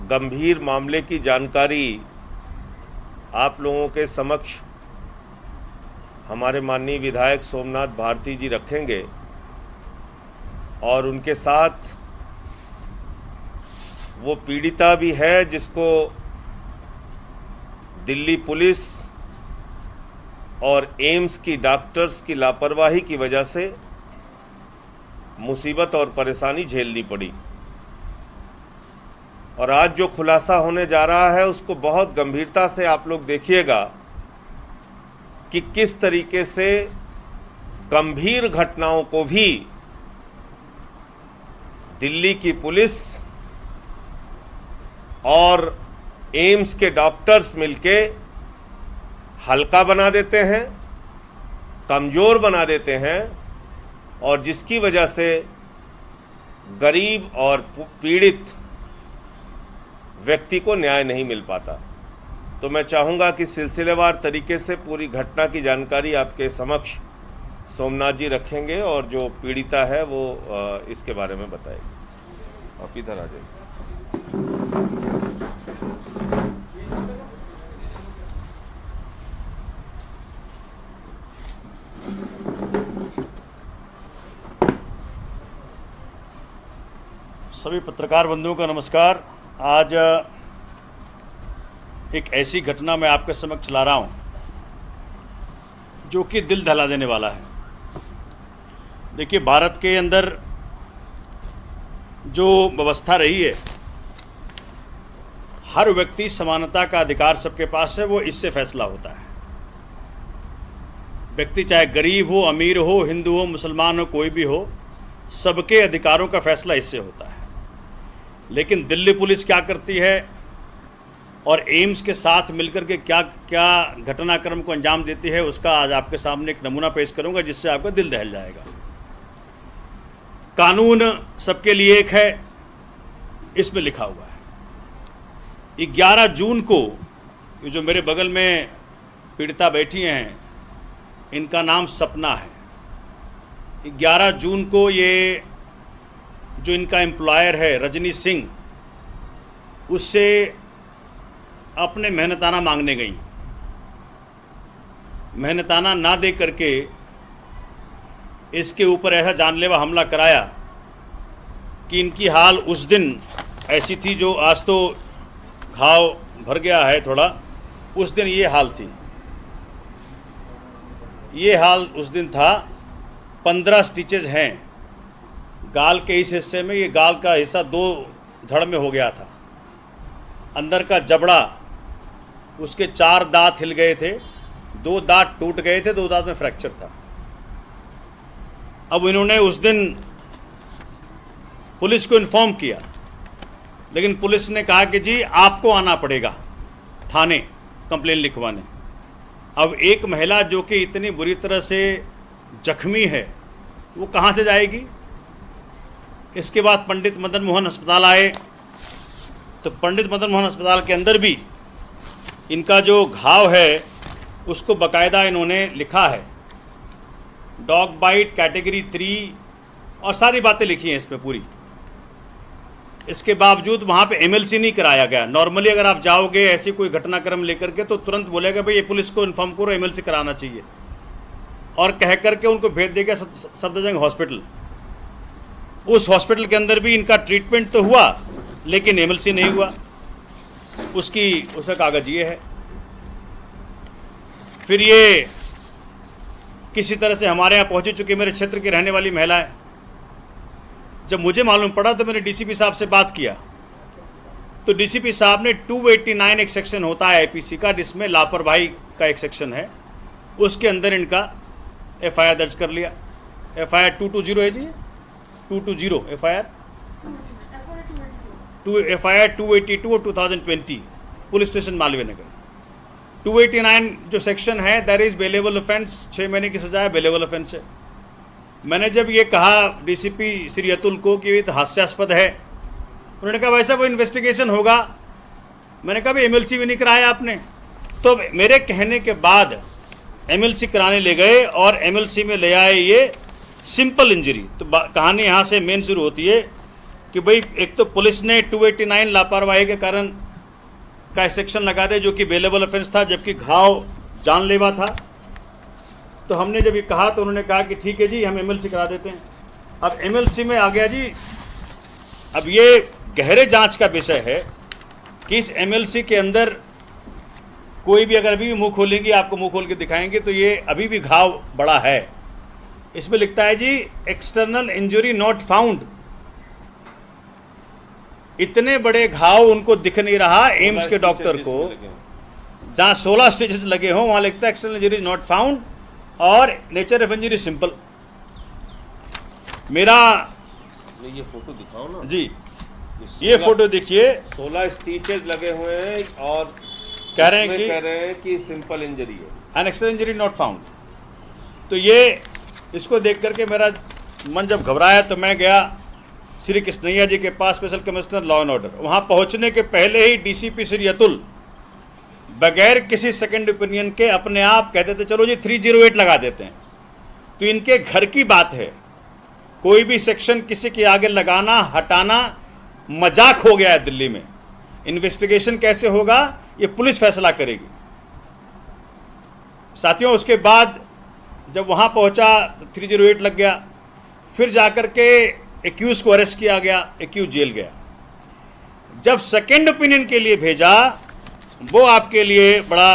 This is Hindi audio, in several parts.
गंभीर मामले की जानकारी आप लोगों के समक्ष हमारे माननीय विधायक सोमनाथ भारती जी रखेंगे और उनके साथ वो पीड़िता भी है जिसको दिल्ली पुलिस और एम्स की डॉक्टर्स की लापरवाही की वजह से मुसीबत और परेशानी झेलनी पड़ी। और आज जो खुलासा होने जा रहा है उसको बहुत गंभीरता से आप लोग देखिएगा कि किस तरीके से गंभीर घटनाओं को भी दिल्ली की पुलिस और एम्स के डॉक्टर्स मिलके हल्का बना देते हैं, कमज़ोर बना देते हैं और जिसकी वजह से गरीब और पीड़ित व्यक्ति को न्याय नहीं मिल पाता। तो मैं चाहूँगा कि सिलसिलेवार तरीके से पूरी घटना की जानकारी आपके समक्ष सोमनाथ जी रखेंगे और जो पीड़िता है वो इसके बारे में बताएगी। आप इधर आ जाइए। सभी पत्रकार बंधुओं का नमस्कार। आज एक ऐसी घटना मैं आपके समक्ष ला रहा हूं जो कि दिल दहला देने वाला है। देखिए, भारत के अंदर जो व्यवस्था रही है, हर व्यक्ति समानता का अधिकार सबके पास है, वो इससे फैसला होता है। व्यक्ति चाहे गरीब हो, अमीर हो, हिंदू हो, मुसलमान हो, कोई भी हो, सबके अधिकारों का फैसला इससे होता है। लेकिन दिल्ली पुलिस क्या करती है और एम्स के साथ मिलकर के क्या क्या घटनाक्रम को अंजाम देती है, उसका आज आपके सामने एक नमूना पेश करूंगा जिससे आपका दिल दहल जाएगा। कानून सबके लिए एक है, इसमें लिखा हुआ है। 11 जून को ये जो मेरे बगल में पीड़िता बैठी हैं, इनका नाम सपना है। 11 जून को ये जो इनका एम्प्लॉयर है रजनी सिंह, उससे अपने मेहनताना मांगने गई। मेहनताना ना दे करके इसके ऊपर ऐसा जानलेवा हमला कराया कि इनकी हाल उस दिन ऐसी थी, जो आज तो घाव भर गया है थोड़ा, उस दिन ये हाल थी। ये हाल उस दिन था। 15 स्टिचेज हैं गाल के इस हिस्से में। ये गाल का हिस्सा 2 धड़ में हो गया था। अंदर का जबड़ा, उसके 4 दांत हिल गए थे, 2 दांत टूट गए थे, 2 दांत में फ्रैक्चर था। अब इन्होंने उस दिन पुलिस को इन्फॉर्म किया, लेकिन पुलिस ने कहा कि जी आपको आना पड़ेगा थाने कंप्लेन लिखवाने। अब एक महिला जो कि इतनी बुरी तरह से जख्मी है, वो कहाँ से जाएगी? इसके बाद पंडित मदन मोहन अस्पताल आए, तो पंडित मदन मोहन अस्पताल के अंदर भी इनका जो घाव है उसको बाकायदा इन्होंने लिखा है, डॉग बाइट कैटेगरी 3 और सारी बातें लिखी हैं इसमें पूरी। इसके बावजूद वहाँ पे एमएलसी नहीं कराया गया। नॉर्मली अगर आप जाओगे ऐसी कोई घटनाक्रम लेकर के तो तुरंत बोलेगा भाई ये पुलिस को इन्फॉर्म करो, एमएलसी कराना चाहिए, और कह करके उनको भेज देगा सफदरजंग हॉस्पिटल। उस हॉस्पिटल के अंदर भी इनका ट्रीटमेंट तो हुआ, लेकिन एमएलसी नहीं हुआ। उसका कागज ये है। फिर ये किसी तरह से हमारे यहाँ पहुँच चुकी, मेरे क्षेत्र की रहने वाली महिला है। जब मुझे मालूम पड़ा तो मैंने डीसीपी साहब से बात किया, तो डीसीपी साहब ने 289 एक सेक्शन होता है आईपीसी का, जिसमें लापरवाही का एक सेक्शन है, उसके अंदर इनका एफआईआर दर्ज कर लिया। एफआईआर 220 है जी, 220 एफआईआर 282 और 2020 पुलिस स्टेशन मालवीय नगर। 289 जो सेक्शन है दैट इज बेलेबल ऑफेंस, 6 महीने की सजा है, बेलेबल ऑफेंस है। मैंने जब ये कहा डीसीपी श्री अतुल को कि ये तो हास्यास्पद है, उन्होंने कहा वैसा वो इन्वेस्टिगेशन होगा। मैंने कहा भाई एमएलसी भी नहीं कराया आपने। तो मेरे कहने के बाद एमएलसी कराने ले गए और एमएलसी में ले आए ये सिंपल इंजरी। तो कहानी यहाँ से मेन शुरू होती है कि भाई एक तो पुलिस ने 289 लापरवाही के कारण का सेक्शन लगा दे जो कि अवेलेबल ऑफेंस था, जबकि घाव जानलेवा था। तो हमने जब ये कहा तो उन्होंने कहा कि ठीक है जी, हम एमएलसी करा देते हैं। अब एमएलसी में आ गया जी, अब ये गहरे जांच का विषय है कि इस एमएलसी के अंदर कोई भी अगर अभी भी मुंह खोलेंगे, आपको मुंह खोल के दिखाएंगे तो ये अभी भी घाव बड़ा है। इसमें लिखता है जी एक्सटर्नल इंजरी नॉट फाउंड। इतने बड़े घाव उनको दिख नहीं रहा एम्स के डॉक्टर को, जहां 16 स्टिचेस लगे हों वहां लिखता है एक्सटर्नल इंजरी नॉट फाउंड और नेचर ऑफ इंजरी सिंपल। मेरा ये फोटो दिखाओ ना जी, ये फोटो देखिए, 16 स्टिचेस लगे हुए हैं और कह रहे हैं कि सिंपल इंजरी है, an external injury not found. तो ये इसको देख करके मेरा मन जब घबराया तो मैं गया श्री कृष्णैया जी के पास, special commissioner law and order. वहां पहुंचने के पहले ही डीसीपी श्री अतुल बगैर किसी सेकंड ओपिनियन के अपने आप कहते थे चलो जी 308 लगा देते हैं। तो इनके घर की बात है, कोई भी सेक्शन किसी के आगे लगाना हटाना मजाक हो गया है दिल्ली में। इन्वेस्टिगेशन कैसे होगा ये पुलिस फैसला करेगी। साथियों, उसके बाद जब वहां पहुंचा 308 लग गया, फिर जाकर के एक्यूज को अरेस्ट किया गया, एक्यूज जेल गया। जब सेकेंड ओपिनियन के लिए भेजा, वो आपके लिए बड़ा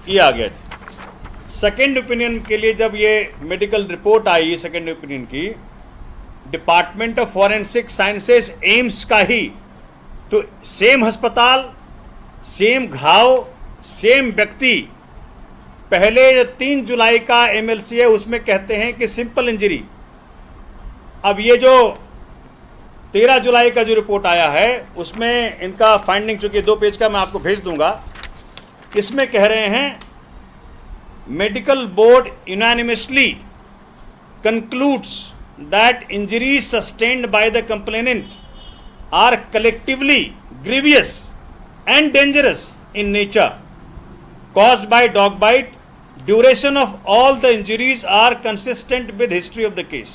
ये आ गया। सेकेंड ओपिनियन के लिए जब ये मेडिकल रिपोर्ट आई सेकेंड ओपिनियन की, department of forensic sciences AIIMS का ही, तो सेम अस्पताल, सेम घाव, सेम व्यक्ति। पहले जो 3 जुलाई का एमएलसी है उसमें कहते हैं कि सिंपल इंजरी। अब ये जो 13 जुलाई का जो रिपोर्ट आया है उसमें इनका फाइंडिंग, चूंकि 2 पेज का मैं आपको भेज दूंगा, इसमें कह रहे हैं medical board unanimously concludes that injuries sustained by the complainant are collectively grievous and dangerous in nature caused by dog bite. Duration of all the injuries are consistent with history of the case.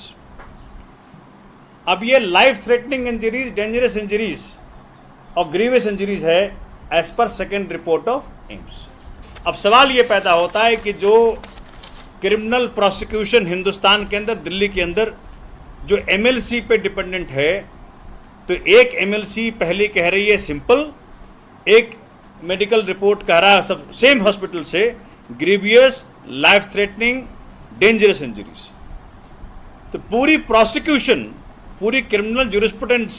अब ये life threatening injuries, dangerous injuries और ग्रीवियस इंजरीज है as per second report of AIIMS. अब सवाल ये पैदा होता है कि जो क्रिमिनल प्रोसिक्यूशन हिंदुस्तान के अंदर, दिल्ली के अंदर जो एमएलसी पे डिपेंडेंट है, तो एक एमएलसी पहले कह रही है सिंपल, एक मेडिकल रिपोर्ट कह रहा है सब सेम हॉस्पिटल से grievous, life threatening, dangerous injuries. तो पूरी प्रोसिक्यूशन, पूरी क्रिमिनल ज्यूरिस्प्रूडेंस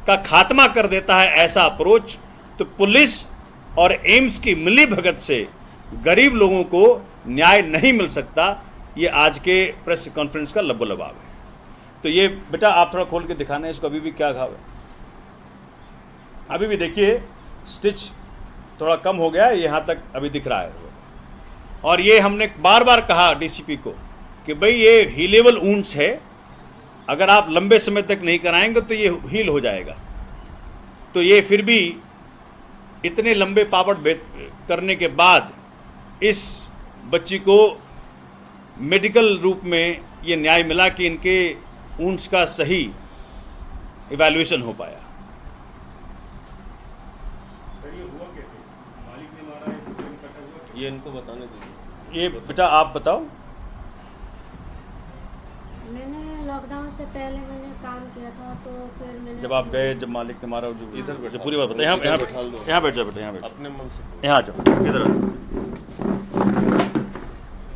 का खात्मा कर देता है ऐसा अप्रोच। तो पुलिस और एम्स की मिली भगत से गरीब लोगों को न्याय नहीं मिल सकता। ये आज के प्रेस कॉन्फ्रेंस का लबोलबाब है। तो ये बेटा आप थोड़ा खोल के दिखाना है इसको, अभी भी क्या घाव है। अभी भी देखिए स्टिच थोड़ा कम हो गया है, यहाँ तक अभी दिख रहा है। और ये हमने बार बार कहा डीसीपी को कि भाई ये हीलेबल वुंड्स है, अगर आप लंबे समय तक नहीं कराएंगे तो ये हील हो जाएगा। तो ये फिर भी इतने लंबे पापड़ करने के बाद इस बच्ची को मेडिकल रूप में ये न्याय मिला कि इनके वुंड्स का सही इवैल्यूएशन हो पाया। ये इनको बताने दीजिए। ये बेटा आप बताओ। मैंने लॉकडाउन से पहले मैंने काम किया था, तो फिर मैंने जब आप गए, जब मालिक ने मारा, जो इधर बैठा, पूरी बात बताइए। यहाँ यहाँ बैठा दो। यहाँ बैठ जाओ बेटा, यहाँ बैठ, अपने मन से यहाँ आ जाओ, इधर आ जाओ।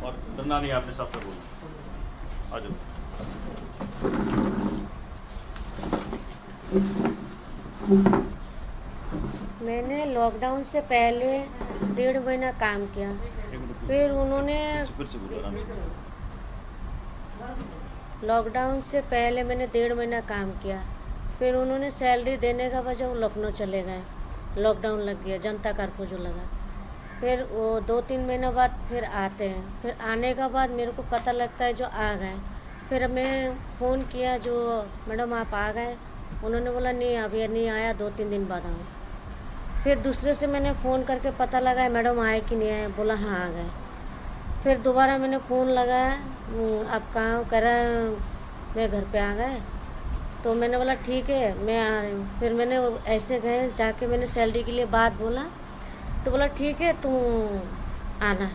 और डरना नहीं, आपने साफ से बोला, आ जाओ। मैंने लॉकडाउन से पहले 1.5 महीना काम किया, फिर उन्होंने फिर से बोलो आराम से। लॉकडाउन से पहले मैंने 1.5 महीना काम किया, फिर उन्होंने सैलरी देने का वजह वो लखनऊ चले गए। लॉकडाउन लग गया, जनता कर्फ्यू जो लगा, फिर वो 2-3 महीने बाद फिर आते हैं। फिर आने का बाद मेरे को पता लगता है जो आ गए। फिर मैं फ़ोन किया जो मैडम आप आ गए, उन्होंने बोला नहीं अभी नहीं आया, 2-3 दिन बाद आऊँ। फिर दूसरे से मैंने फ़ोन करके पता लगाया मैडम आए कि नहीं आए, बोला हाँ आ गए। फिर दोबारा मैंने फ़ोन लगाया, आप कहाँ हो, कह रहा मैं घर पे आ गए। तो मैंने बोला ठीक है मैं आ रही हूँ। फिर मैंने ऐसे गए, जाके मैंने सैलरी के लिए बात बोला, तो बोला ठीक है तुम आना।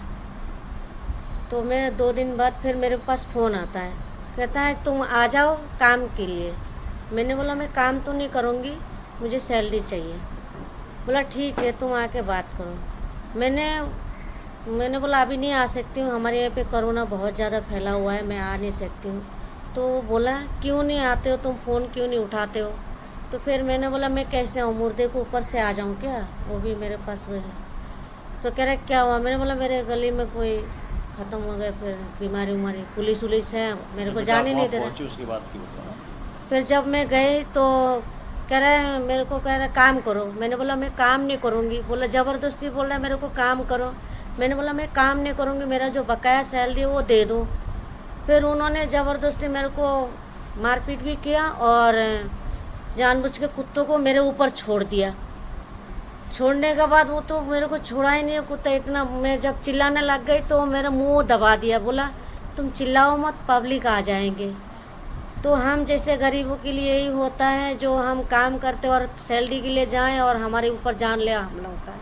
तो मैं 2 दिन बाद फिर मेरे पास फ़ोन आता है, कहता है तुम आ जाओ काम के लिए। मैंने बोला मैं काम तो नहीं करूँगी, मुझे सैलरी चाहिए। बोला ठीक है तुम आके बात करो। मैंने बोला अभी नहीं आ सकती हूँ, हमारे यहाँ पे कोरोना बहुत ज़्यादा फैला हुआ है, मैं आ नहीं सकती हूँ। तो बोला क्यों नहीं आते हो तुम, फ़ोन क्यों नहीं उठाते हो? तो फिर मैंने बोला मैं कैसे आऊँ, मुर्दे को ऊपर से आ जाऊँ क्या, वो भी मेरे पास वो है। तो कह रहा क्या हुआ? मैंने बोला मेरे गली में कोई ख़त्म हो गए, फिर बीमारी उमारी, पुलिस उलिस है, मेरे को जाने नहीं दे रहा। उसके बाद की बताना। फिर जब मैं गई तो कह रहा है मेरे को, कह रहा है काम करो। मैंने बोला मैं काम नहीं करूँगी। बोला ज़बरदस्ती बोल रहा है मेरे को काम करो। मैंने बोला मैं काम नहीं करूँगी, मेरा जो बकाया सैलरी है वो दे दो। फिर उन्होंने ज़बरदस्ती मेरे को मारपीट भी किया और जानबूझ के कुत्तों को मेरे ऊपर छोड़ दिया। छोड़ने के बाद वो तो मेरे को छोड़ा ही नहीं कुत्ता। इतना मैं जब चिल्लाने लग गई तो मेरा मुंह दबा दिया, बोला तुम चिल्लाओ मत, पब्लिक आ जाएंगे। तो हम जैसे गरीबों के लिए यही होता है, जो हम काम करते और सैलरी के लिए जाएं और हमारे ऊपर जानलेवा हमला होता है,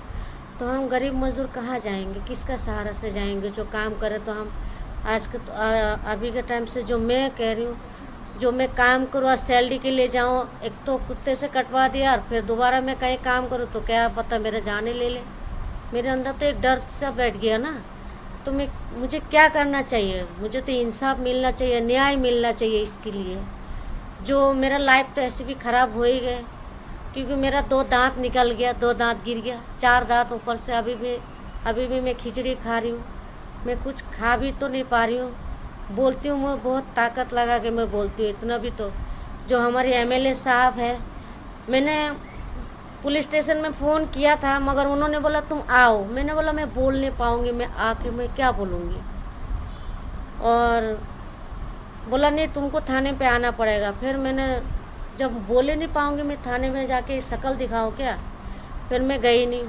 तो हम गरीब मजदूर कहाँ जाएंगे, किसका सहारा से जाएंगे? जो काम करे तो हम आज के अभी के टाइम से जो मैं कह रही हूँ, जो मैं काम करूँ और सैलरी के लिए जाऊँ, एक तो कुत्ते से कटवा दिया और फिर दोबारा मैं कहीं काम करूँ तो क्या पता मेरा जाने ले ले। मेरे अंदर तो एक डर सा बैठ गया ना। तो मुझे क्या करना चाहिए? मुझे तो इंसाफ मिलना चाहिए, न्याय मिलना चाहिए इसके लिए। जो मेरा लाइफ तो ऐसे भी ख़राब हो ही गए, क्योंकि मेरा 2 दांत निकल गया, 2 दांत गिर गया, 4 दांत ऊपर से अभी भी मैं खिचड़ी खा रही हूँ। मैं कुछ खा भी तो नहीं पा रही हूँ। बोलती हूँ मैं बहुत ताकत लगा के मैं बोलती हूँ, इतना भी तो। जो हमारे एमएलए साहब है, मैंने पुलिस स्टेशन में फ़ोन किया था, मगर उन्होंने बोला तुम आओ। मैंने बोला मैं बोल नहीं पाऊँगी, मैं आके मैं क्या बोलूँगी? और बोला नहीं तुमको थाने पे आना पड़ेगा। फिर मैंने जब बोले नहीं पाऊँगी मैं थाने में जाके शक्ल दिखाऊँ क्या, फिर मैं गई नहीं।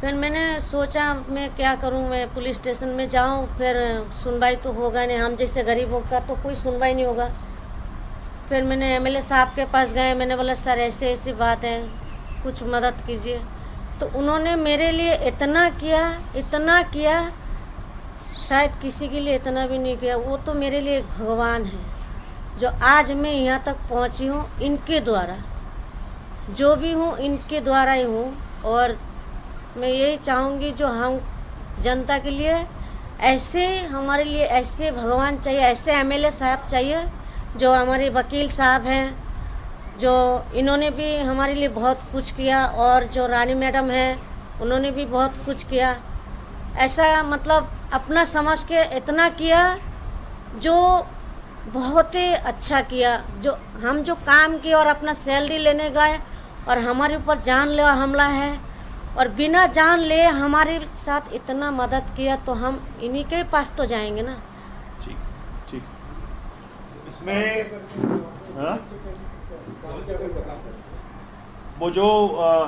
फिर मैंने सोचा मैं क्या करूं, मैं पुलिस स्टेशन में जाऊं, फिर सुनवाई तो होगा नहीं, हम जैसे गरीबों का तो कोई सुनवाई नहीं होगा। फिर मैंने एमएलए साहब के पास गए, मैंने बोला सर ऐसे ऐसी बात है, कुछ मदद कीजिए। तो उन्होंने मेरे लिए इतना किया, शायद किसी के लिए इतना भी नहीं किया। वो तो मेरे लिए एक भगवान है, जो आज मैं यहाँ तक पहुँची हूँ इनके द्वारा, जो भी हूँ इनके द्वारा ही हूँ। और मैं यही चाहूँगी जो हम जनता के लिए ऐसे, हमारे लिए ऐसे भगवान चाहिए, ऐसे एमएलए साहब चाहिए, जो हमारे वकील साहब हैं, जो इन्होंने भी हमारे लिए बहुत कुछ किया, और जो रानी मैडम है उन्होंने भी बहुत कुछ किया। ऐसा मतलब अपना समझ के इतना किया, जो बहुत ही अच्छा किया। जो हम जो काम किए और अपना सैलरी लेने गए और हमारे ऊपर जानलेवा हमला है, और बिना जान ले हमारे साथ इतना मदद किया, तो हम इन्हीं के पास तो जाएंगे ना। ठीक ठीक। इसमें वो जो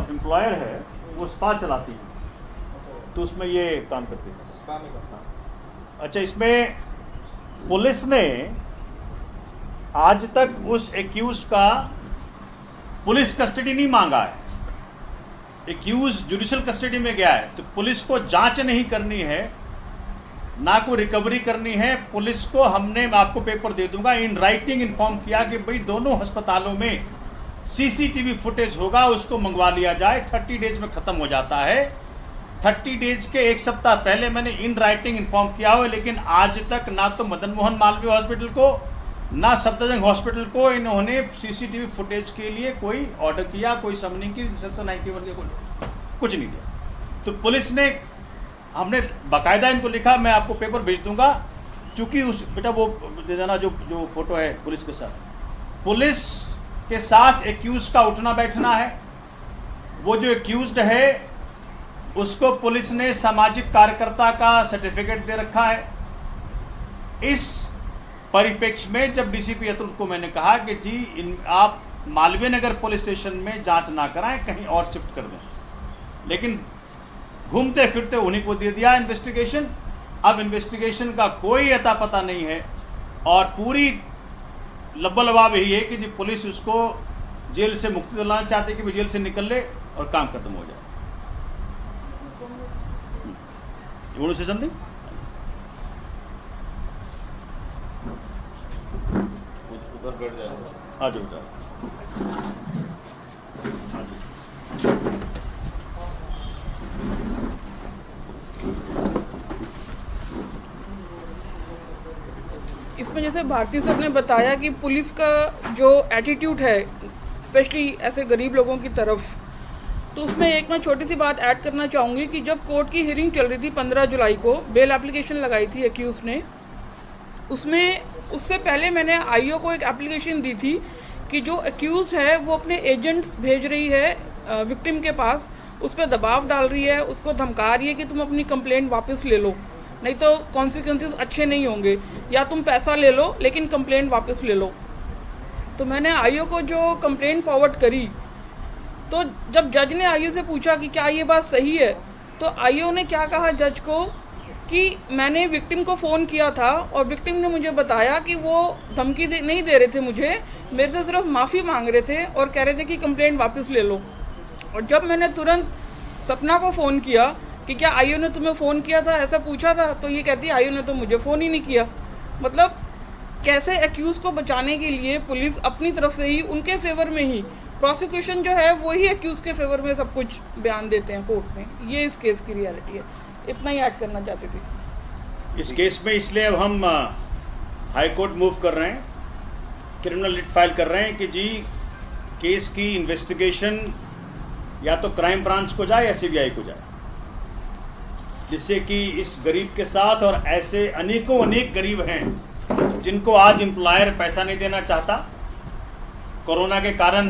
एम्प्लॉयर है वो स्पा चलाती है, तो उसमें ये काम करती है। अच्छा, इसमें पुलिस ने आज तक उस एक्यूज्ड का पुलिस कस्टडी नहीं मांगा है। एक्यूज जुडिशियल कस्टडी में गया है, तो पुलिस को जांच नहीं करनी है, ना को रिकवरी करनी है। पुलिस को हमने, मैं आपको पेपर दे दूंगा, इन राइटिंग इन्फॉर्म किया कि भाई दोनों अस्पतालों में सीसीटीवी फुटेज होगा, उसको मंगवा लिया जाए। 30 डेज में खत्म हो जाता है। 30 डेज के 1 सप्ताह पहले मैंने इन राइटिंग इन्फॉर्म किया हुआ, लेकिन आज तक ना तो मदन मोहन मालवीय हॉस्पिटल को, ना सफदरजंग हॉस्पिटल को इन्होंने सीसीटीवी फुटेज के लिए कोई ऑर्डर किया, कोई समनिंग की, सेक्शन 91 के कुछ नहीं दिया। तो पुलिस ने, हमने बाकायदा इनको लिखा, मैं आपको पेपर भेज दूंगा, चूंकि उस बेटा वो दे देना जो फोटो है पुलिस के साथ। पुलिस के साथ एक्यूज का उठना बैठना है। वो जो एक्यूज्ड है उसको पुलिस ने सामाजिक कार्यकर्ता का सर्टिफिकेट दे रखा है। इस परिप्रेक्ष्य में जब डीसीपी अतुल को मैंने कहा कि जी आप मालवीय नगर पुलिस स्टेशन में जांच ना कराएं, कहीं और शिफ्ट कर दें, लेकिन घूमते फिरते उन्हीं को दे दिया इन्वेस्टिगेशन। अब इन्वेस्टिगेशन का कोई अता पता नहीं है। और पूरी लब्बा-लबाब यही है कि जी पुलिस उसको जेल से मुक्ति दिलाना चाहती है कि वो जेल से निकल ले और काम खत्म हो जाए। You want to say something? उधर बैठ जाएगा। हाँ जी बेटा। हाँ जी। इसमें जैसे भारती सर ने बताया कि पुलिस का जो एटीट्यूड है स्पेशली ऐसे गरीब लोगों की तरफ, तो उसमें एक मैं छोटी सी बात ऐड करना चाहूँगी कि जब कोर्ट की हियरिंग चल रही थी 15 जुलाई को, बेल एप्लीकेशन लगाई थी एक्यूज ने, उसमें उससे पहले मैंने आईओ को एक एप्लीकेशन दी थी कि जो एक्यूज है वो अपने एजेंट्स भेज रही है विक्टिम के पास, उस पर दबाव डाल रही है, उसको धमका रही है कि तुम अपनी कंप्लेंट वापस ले लो, नहीं तो कॉन्सिक्वेंसेस अच्छे नहीं होंगे, या तुम पैसा ले लो लेकिन कंप्लेंट वापस ले लो। तो मैंने आईओ को जो कंप्लेंट फॉरवर्ड करी, तो जब जज ने आईओ से पूछा कि क्या ये बात सही है, तो आईओ ने क्या कहा जज को कि मैंने विक्टिम को फ़ोन किया था और विक्टिम ने मुझे बताया कि वो धमकी नहीं दे रहे थे मुझे, मेरे से सिर्फ माफ़ी मांग रहे थे और कह रहे थे कि कंप्लेंट वापस ले लो। और जब मैंने तुरंत सपना को फ़ोन किया कि क्या आईओ ने तुम्हें फ़ोन किया था, ऐसा पूछा था, तो ये कहती आईओ ने तो मुझे फ़ोन ही नहीं किया। मतलब कैसे एक्यूज़ को बचाने के लिए पुलिस अपनी तरफ से ही उनके फेवर में ही, प्रोसिक्यूशन जो है वही एक्यूज़ के फेवर में सब कुछ बयान देते हैं कोर्ट में। ये इस केस की रियलिटी है, इतना ही ऐड करना चाहते थे इस केस में। इसलिए अब हम हाई कोर्ट मूव कर रहे हैं, क्रिमिनल रिट फाइल कर रहे हैं कि जी केस की इन्वेस्टिगेशन या तो क्राइम ब्रांच को जाए या सीबीआई को जाए, जिससे कि इस गरीब के साथ, और ऐसे अनेक गरीब हैं जिनको आज एम्प्लॉयर पैसा नहीं देना चाहता, कोरोना के कारण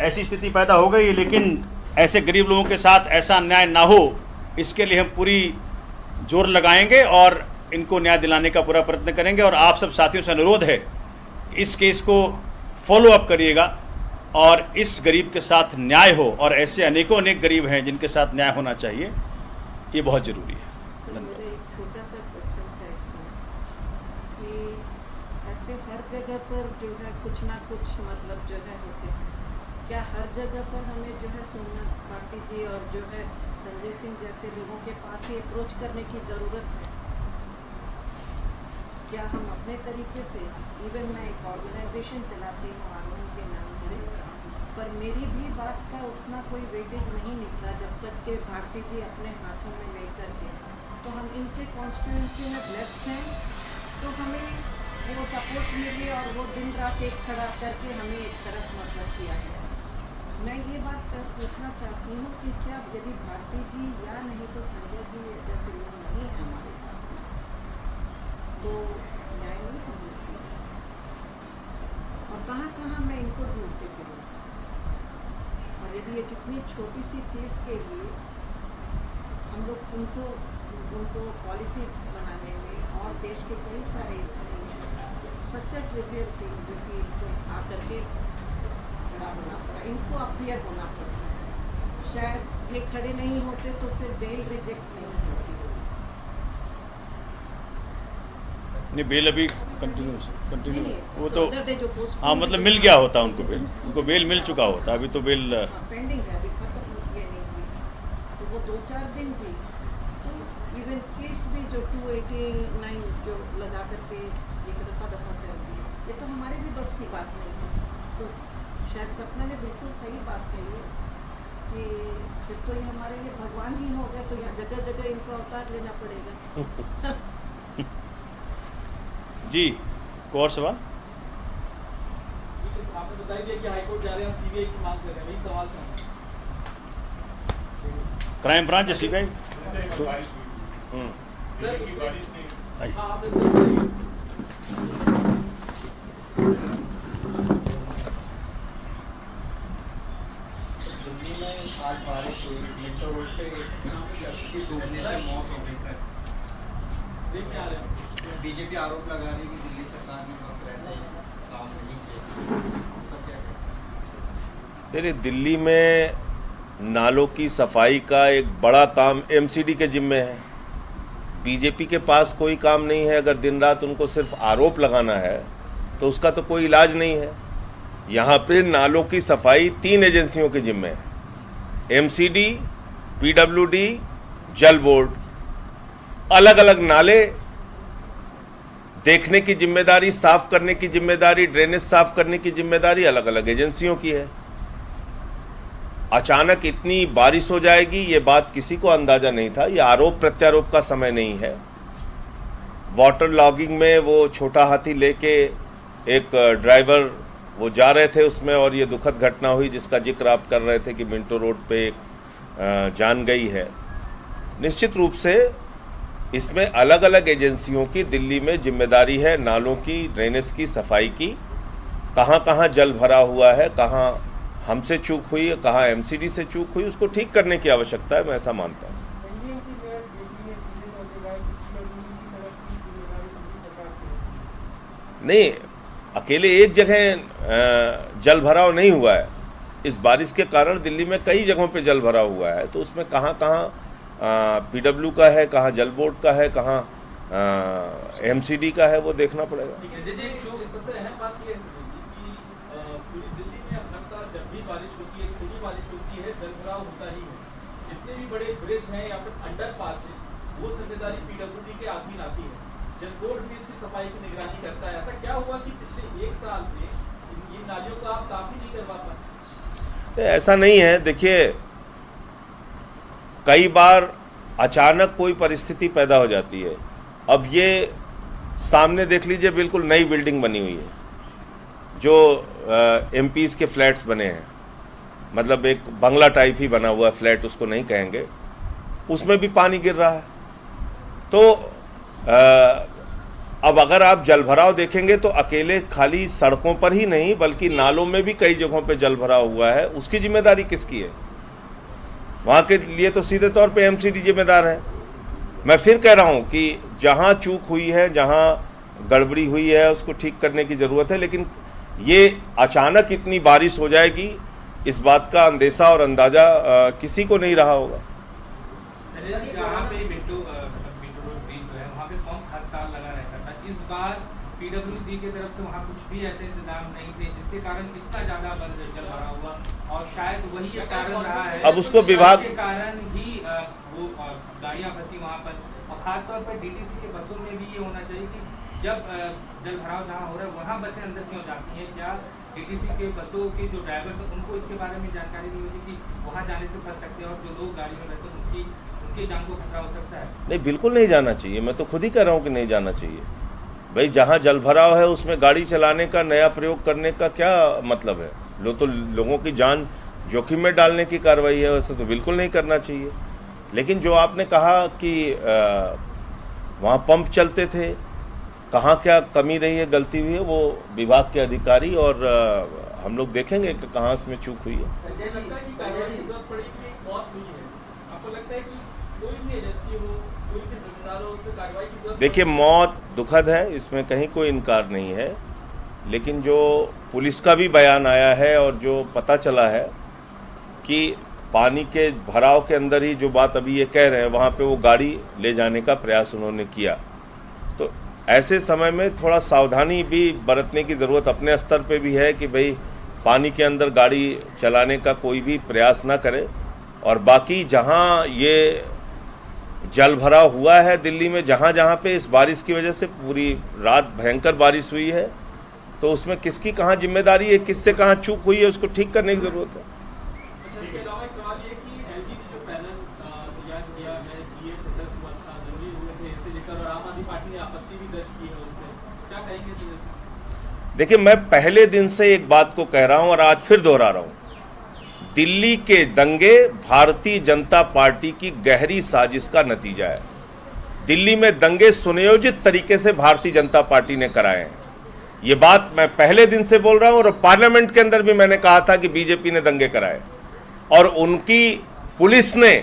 ऐसी स्थिति पैदा हो गई, लेकिन ऐसे गरीब लोगों के साथ ऐसा अन्याय ना हो, इसके लिए हम पूरी जोर लगाएंगे और इनको न्याय दिलाने का पूरा प्रयत्न करेंगे। और आप सब साथियों से अनुरोध है कि इस केस को फॉलो अप करिएगा और इस गरीब के साथ न्याय हो, और ऐसे अनेक गरीब हैं जिनके साथ न्याय होना चाहिए, ये बहुत ज़रूरी है। मेरा एक छोटा सा क्वेश्चन था इसमें कि ऐसे हर जगह पर जो है कुछ ना कुछ मतलब जो है होते हैं, क्या हर जगह पर हमें जो है सोमनाथ पाटिल जी और जो है संजय सिंह जैसे लोगों के पास ही अप्रोच करने की ज़रूरत है? क्या हम अपने तरीके से, इवन मैं एक ऑर्गेनाइजेशन चलाती हूँ आनंद के नाम से, पर मेरी भी बात का उतना कोई वेटेज नहीं निकला जब तक कि भारती जी अपने हाथों में लेकर के, तो हम इनके कॉन्स्टिट्यूंसी में ब्लेस्ड हैं, तो हमें वो सपोर्ट मिली और वो दिन रात एक खड़ा करके हमें एक तरफ मतलब किया है। मैं ये बात पूछना चाहती हूँ कि क्या यदि भारती जी या नहीं तो संजय जी जैसे लोग नहीं हैं हमारे साथ में, तो न्याय नहीं हो सकती, और कहाँ कहाँ मैं इनको ढूंढते फिरूँ, और यदि ये कितनी छोटी सी चीज़ के लिए हम लोग उनको पॉलिसी बनाने में, और देश के कई सारे हिस्से में सच अ ट्रिवियल थिंग जो कि इनको आकर के खड़ा होना पड़ा, इनको अपीयर होना पड़ा। शायद ये खड़े नहीं होते तो फिर बेल रिजेक्ट नहीं होती। नहीं, बेल अभी कंटिन्यू वो तो जो हाँ, मतलब मिल गया होता उनको बेल मिल चुका होता, अभी तो बेल पेंडिंग है, अभी खत्म ये नहीं हुई, तो वो 2-4 दिन भी, तो इवन केस भी जो 289 जो लगा करके एक दफ़ा कर दी, ये तो हमारे भी बस की बात नहीं है। तो शायद सपना ने बिल्कुल सही बात कही है कि फिर तो ये हमारे लिए भगवान ही हो गए, तो यहाँ जगह जगह इनको अवतार लेना पड़ेगा। जी, को और सवाल? आपने बताई दिया कि हाईकोर्ट जा रहे हैं, सीबीआई की मांग कर रहे हैं, यही सवाल था। क्राइम ब्रांच या सीबीआई? हाँ, आप इसमें बताइए। दिल्ली में आज बारिश हुई, मेट्रो रोड पे की डूबने से मौत हो गई सर। बीजेपी आरोप लगा रही है कि दिल्ली सरकार ने काम नहीं किया, इसका क्या कहना? देखिए, दिल्ली में नालों की सफाई का एक बड़ा काम एमसीडी के जिम्मे है। बीजेपी के पास कोई काम नहीं है। अगर दिन रात उनको सिर्फ आरोप लगाना है तो उसका तो कोई इलाज नहीं है। यहाँ पे नालों की सफाई 3 एजेंसियों के जिम्मे है, एमसीडी, पीडब्ल्यूडी, जल बोर्ड। अलग अलग नाले देखने की जिम्मेदारी, साफ करने की जिम्मेदारी, ड्रेनेज साफ करने की जिम्मेदारी अलग अलग एजेंसियों की है। अचानक इतनी बारिश हो जाएगी ये बात किसी को अंदाजा नहीं था। ये आरोप प्रत्यारोप का समय नहीं है। वाटर लॉगिंग में वो छोटा हाथी लेके एक ड्राइवर वो जा रहे थे उसमें, और ये दुखद घटना हुई जिसका जिक्र आप कर रहे थे कि मिंटो रोड पे एक जान गई है। निश्चित रूप से इसमें अलग अलग एजेंसियों की दिल्ली में जिम्मेदारी है, नालों की, ड्रेनेज की, सफाई की। कहाँ कहाँ जल भरा हुआ है, कहाँ हमसे चूक हुई है, कहाँ एमसीडी से चूक हुई, उसको ठीक करने की आवश्यकता है, मैं ऐसा मानता हूँ। नहीं, अकेले एक जगह जल भराव नहीं हुआ है। इस बारिश के कारण दिल्ली में कई जगहों पे जल भरा हुआ है, तो उसमें कहाँ कहाँ पीडब्ल्यू का है, कहाँ जल बोर्ड का है, कहाँ एमसीडी का है, वो देखना पड़ेगा। सबसे अहम बात ये है कि पूरी दिल्ली में हर साल जब भी बारिश होती है, थोड़ी बारिश होती है, जल भराव होता ही है। जितने भी बड़े ब्रिज हैं या फिर अंडरपास है, वो जिम्मेदारी पीडब्ल्यूडी के अधीन आती है। जल बोर्ड भी इसकी सफाई की निगरानी करता है। ऐसा क्या हुआ कि पिछले 1 साल में इन नालियों को आप साफ ही नहीं करवा पाए? ऐसा नहीं है। देखिए, कई बार अचानक कोई परिस्थिति पैदा हो जाती है। अब ये सामने देख लीजिए, बिल्कुल नई बिल्डिंग बनी हुई है, जो एमपीज के फ्लैट्स बने हैं, मतलब एक बंगला टाइप ही बना हुआ है, फ्लैट उसको नहीं कहेंगे, उसमें भी पानी गिर रहा है। तो अब अगर आप जलभराव देखेंगे तो अकेले खाली सड़कों पर ही नहीं बल्कि नालों में भी कई जगहों पे जल भरा हुआ है। उसकी जिम्मेदारी किसकी है? वहाँ के लिए तो सीधे तौर पे एमसीडी जिम्मेदार है। मैं फिर कह रहा हूँ कि जहाँ चूक हुई है, जहाँ गड़बड़ी हुई है, उसको ठीक करने की ज़रूरत है। लेकिन ये अचानक इतनी बारिश हो जाएगी, इस बात का अंदेशा और अंदाज़ा किसी को नहीं रहा होगा। जहाँ पे मिंटो रोड ब्रिज जो है वहाँ पे पंप हर साल लगा रहता था। इस बार पीडब्ल्यूडी की तरफ से वहाँ कुछ भी ऐसे इंतजाम नहीं थे, जिसके कारण इतना ज्यादा जल भरा हुआ, और शायद वही एक कारण रहा है। अब उसको विभाग के कारण ही वो गाड़ियाँ फंसी वहाँ पर। और खासतौर पर डीटीसी के बसों में भी ये होना चाहिए कि जब जल भराव जहाँ हो रहा है वहाँ बसें अंदर क्यों जाती हैं? क्या डीटीसी के बसों के जो ड्राइवर्स हैं उनको इसके बारे में जानकारी नहीं होती कि वहाँ जाने से फंस सकते हैं, और जो लोग गाड़ी में रहते हैं उनकी जान को खतरा हो सकता है? नहीं, बिल्कुल नहीं जाना चाहिए। मैं तो खुद ही कह रहा हूँ कि नहीं जाना चाहिए। भाई, जहाँ जल भराव है उसमें गाड़ी चलाने का, नया प्रयोग करने का क्या मतलब है? लोगों की जान जोखिम में डालने की कार्रवाई है, वैसे तो बिल्कुल नहीं करना चाहिए। लेकिन जो आपने कहा कि वहाँ पंप चलते थे, कहाँ क्या कमी रही है, गलती हुई है, वो विभाग के अधिकारी और हम लोग देखेंगे कि कहाँ इसमें चूक हुई है। देखिए, मौत दुखद है, इसमें कहीं कोई इनकार नहीं है। लेकिन जो पुलिस का भी बयान आया है और जो पता चला है कि पानी के भराव के अंदर ही जो बात अभी ये कह रहे हैं, वहाँ पे वो गाड़ी ले जाने का प्रयास उन्होंने किया। तो ऐसे समय में थोड़ा सावधानी भी बरतने की ज़रूरत अपने स्तर पे भी है कि भाई पानी के अंदर गाड़ी चलाने का कोई भी प्रयास ना करे। और बाकी जहाँ ये जल भराव हुआ है दिल्ली में, जहाँ जहाँ पे इस बारिश की वजह से पूरी रात भयंकर बारिश हुई है, तो उसमें किसकी कहाँ जिम्मेदारी है, किससे कहाँ चूक हुई है, उसको ठीक करने की ज़रूरत है। इसके अलावा एक सवाल ये कि एलजी ने जो पैनल तैयार किया है, सीए से 10 वर्ष जरूरी हुए थे, इसे लेकर आम आदमी पार्टी ने आपत्ति भी दर्ज की है उस पर, क्या कहेंगे इस वजह से? देखिए, मैं पहले दिन से एक बात को कह रहा हूं और आज फिर दोहरा रहा हूं, दिल्ली के दंगे भारतीय जनता पार्टी की गहरी साजिश का नतीजा है। दिल्ली में दंगे सुनियोजित तरीके से भारतीय जनता पार्टी ने कराए हैं। ये बात मैं पहले दिन से बोल रहा हूं, और पार्लियामेंट के अंदर भी मैंने कहा था कि बीजेपी ने दंगे कराए, और उनकी पुलिस ने,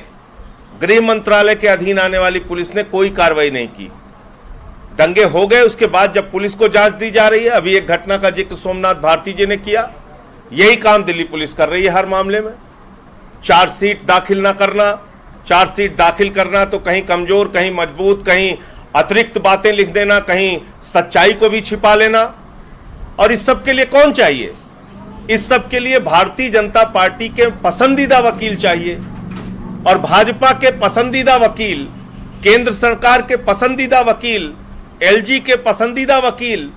गृह मंत्रालय के अधीन आने वाली पुलिस ने कोई कार्रवाई नहीं की। दंगे हो गए, उसके बाद जब पुलिस को जांच दी जा रही है, अभी एक घटना का जिक्र सोमनाथ भारती जी ने किया, यही काम दिल्ली पुलिस कर रही है हर मामले में। चार्जशीट दाखिल ना करना, चार्जशीट दाखिल करना तो कहीं कमजोर, कहीं मजबूत, कहीं अतिरिक्त बातें लिख देना, कहीं सच्चाई को भी छिपा लेना। और इस सब के लिए कौन चाहिए? इस सब के लिए भारतीय जनता पार्टी के पसंदीदा वकील चाहिए। और भाजपा के पसंदीदा वकील, केंद्र सरकार के पसंदीदा वकील, एलजी के पसंदीदा वकील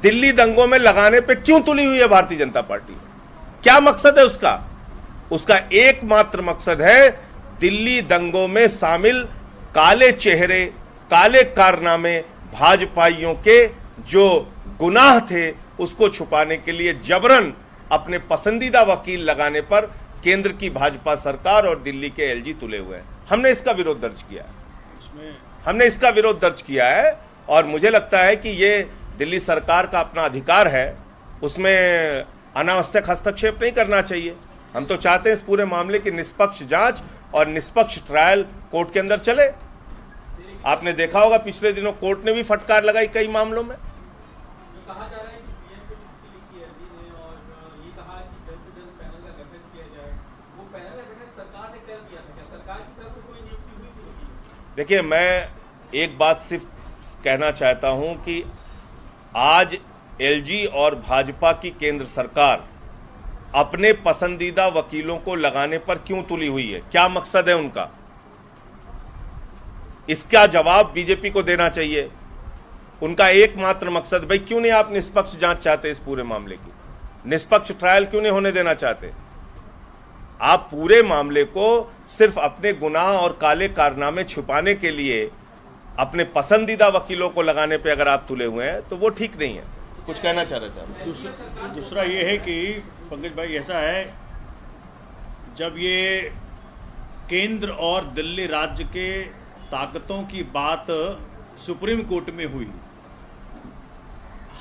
दिल्ली दंगों में लगाने पे क्यों तुली हुई है भारतीय जनता पार्टी? क्या मकसद है उसका? उसका एकमात्र मकसद है दिल्ली दंगों में शामिल काले चेहरे, काले कारनामे, भाजपाइयों के जो गुनाह थे उसको छुपाने के लिए जबरन अपने पसंदीदा वकील लगाने पर केंद्र की भाजपा सरकार और दिल्ली के एलजी तुले हुए हैं। हमने इसका विरोध दर्ज किया है। और मुझे लगता है कि ये दिल्ली सरकार का अपना अधिकार है, उसमें अनावश्यक हस्तक्षेप नहीं करना चाहिए। हम तो चाहते हैं इस पूरे मामले की निष्पक्ष जांच और निष्पक्ष ट्रायल कोर्ट के अंदर चले। आपने देखा होगा पिछले दिनों कोर्ट ने भी फटकार लगाई कई मामलों में। जो कहा जा रहा है कि सीएम को चिट्ठी लिखी है एलजी ने और ये कहा कि जल्द से जल्द पैनल का गठन किया जाए, वो पैनल का गठन सरकार ने कर दिया था, क्या सरकार की तरफ से कोई नियुक्ति हुई थी वकील? देखिए, मैं एक बात सिर्फ कहना चाहता हूं कि आज एलजी और भाजपा की केंद्र सरकार अपने पसंदीदा वकीलों को लगाने पर क्यों तुली हुई है? क्या मकसद है उनका? इसका जवाब बीजेपी को देना चाहिए। उनका एकमात्र मकसद, भाई क्यों नहीं आप निष्पक्ष जांच चाहते इस पूरे मामले की? निष्पक्ष ट्रायल क्यों नहीं होने देना चाहते? आप पूरे मामले को सिर्फ अपने गुनाह और काले कारनामे छुपाने के लिए अपने पसंदीदा वकीलों को लगाने पे अगर आप तुले हुए हैं तो वो ठीक नहीं है। कुछ कहना चाह रहे थे आप? दूसरा ये है कि पंकज भाई, ऐसा है, जब ये केंद्र और दिल्ली राज्य के ताकतों की बात सुप्रीम कोर्ट में हुई,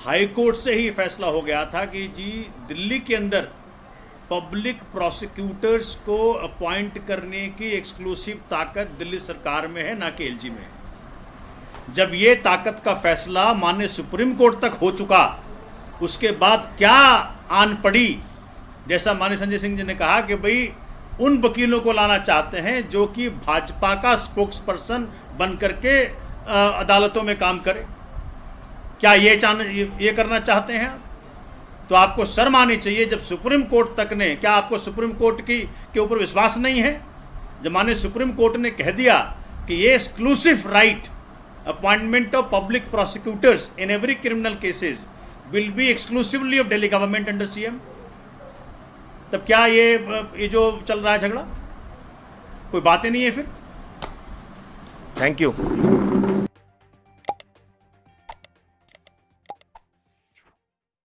हाई कोर्ट से ही फैसला हो गया था कि जी दिल्ली के अंदर पब्लिक प्रोसिक्यूटर्स को अपॉइंट करने की एक्सक्लूसिव ताकत दिल्ली सरकार में है, ना कि एलजी में है। जब ये ताकत का फैसला माननीय सुप्रीम कोर्ट तक हो चुका, उसके बाद क्या आन पड़ी, जैसा माननीय संजय सिंह जी ने कहा कि भाई उन वकीलों को लाना चाहते हैं जो कि भाजपा का स्पोक्स पर्सन बन करके अदालतों में काम करे। क्या ये करना चाहते हैं आप? तो आपको शर्म आनी चाहिए जब सुप्रीम कोर्ट तक ने, क्या आपको सुप्रीम कोर्ट के ऊपर विश्वास नहीं है? जब माननीय सुप्रीम कोर्ट ने कह दिया कि ये exclusive right appointment of public prosecutors in every criminal cases will be exclusively of Delhi government under CM, तब क्या ये जो चल रहा है झगड़ा, कोई बात ही नहीं है फिर? Thank you.